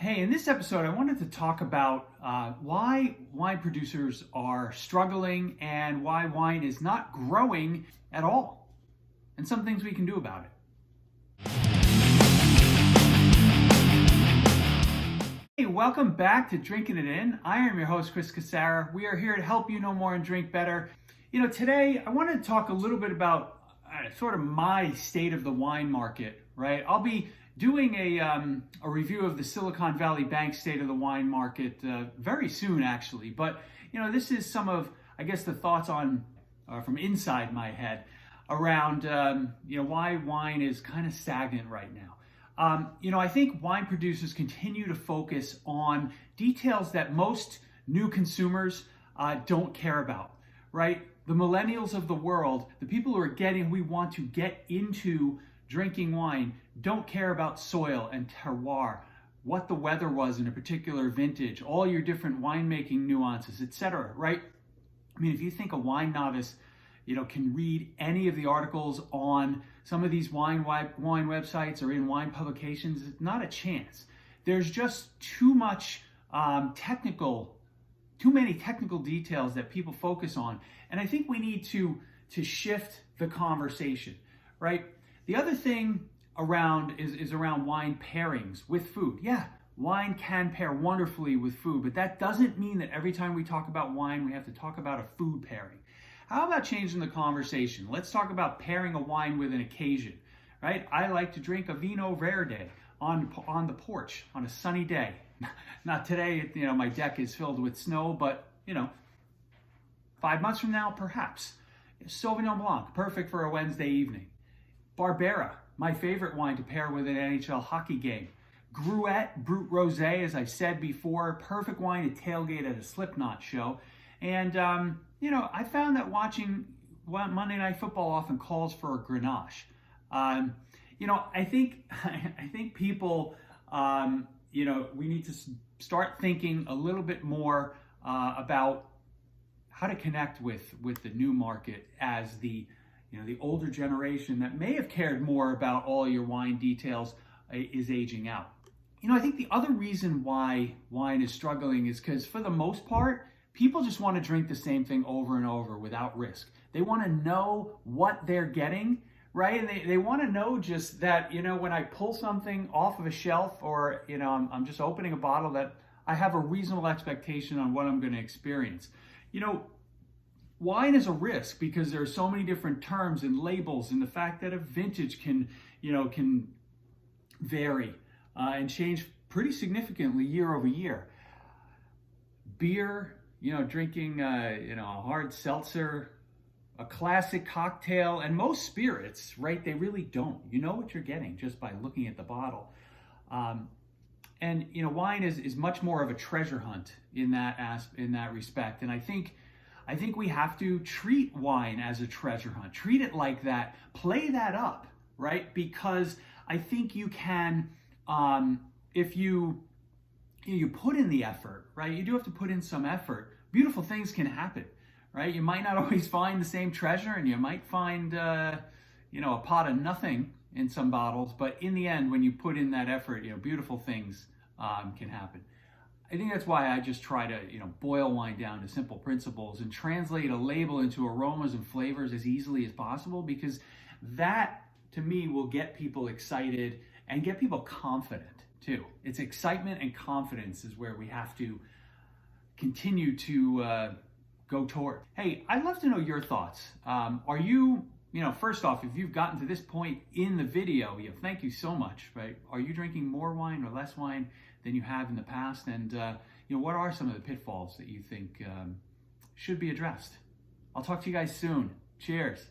Hey, in this episode, I wanted to talk about why wine producers are struggling and why wine is not growing at all, and some things we can do about it. Hey, welcome back to Drinking It In. I am your host, Chris Casara. We are here to help you know more and drink better. Today I wanted to talk a little bit about sort of my state of the wine market, right? I'll be doing a review of the Silicon Valley Bank state of the wine market very soon, actually. But this is some of, I guess, the thoughts on from inside my head around why wine is kind of stagnant right now. I think wine producers continue to focus on details that most new consumers don't care about, right? The millennials of the world, the people we want to get into drinking wine, don't care about soil and terroir, what the weather was in a particular vintage, all your different winemaking nuances, etc., right? I mean, if you think a wine novice, can read any of the articles on some of these wine websites or in wine publications, it's not a chance. There's just too many technical details that people focus on. And I think we need to shift the conversation, right? The other thing is around wine pairings with food. Yeah, wine can pair wonderfully with food, but that doesn't mean that every time we talk about wine, we have to talk about a food pairing. How about changing the conversation? Let's talk about pairing a wine with an occasion, right? I like to drink a Vino Verde on the porch on a sunny day. Not today, my deck is filled with snow, but 5 months from now, perhaps. Sauvignon Blanc, perfect for a Wednesday evening. Barbera, my favorite wine to pair with an NHL hockey game. Gruet, Brut Rosé, as I said before, perfect wine to tailgate at a Slipknot show. And, I found that watching Monday Night Football often calls for a Grenache. I think people, we need to start thinking a little bit more about how to connect with the new market as the older generation that may have cared more about all your wine details is aging out. I think the other reason why wine is struggling is because for the most part, people just want to drink the same thing over and over without risk. They want to know what they're getting, right? And they want to know just that, when I pull something off of a shelf or, I'm just opening a bottle, that I have a reasonable expectation on what I'm going to experience. Wine is a risk because there are so many different terms and labels, and the fact that a vintage can vary and change pretty significantly year over year. Beer, drinking a hard seltzer, a classic cocktail, and most spirits, right? They really don't. You know what you're getting just by looking at the bottle. And wine is much more of a treasure hunt in that respect. And I think we have to treat wine as a treasure hunt. Treat it like that. Play that up, right? Because I think you can, if you put in the effort, right? You do have to put in some effort. Beautiful things can happen, right? You might not always find the same treasure, and you might find, a pot of nothing in some bottles. But in the end, when you put in that effort, beautiful things can happen. I think that's why I just try to, boil wine down to simple principles and translate a label into aromas and flavors as easily as possible, because that, to me, will get people excited and get people confident too. It's excitement and confidence is where we have to continue to go toward. Hey, I'd love to know your thoughts. Are you, first off, if you've gotten to this point in the video, thank you so much, right? Are you drinking more wine or less wine than you have in the past? And, what are some of the pitfalls that you think should be addressed? I'll talk to you guys soon. Cheers.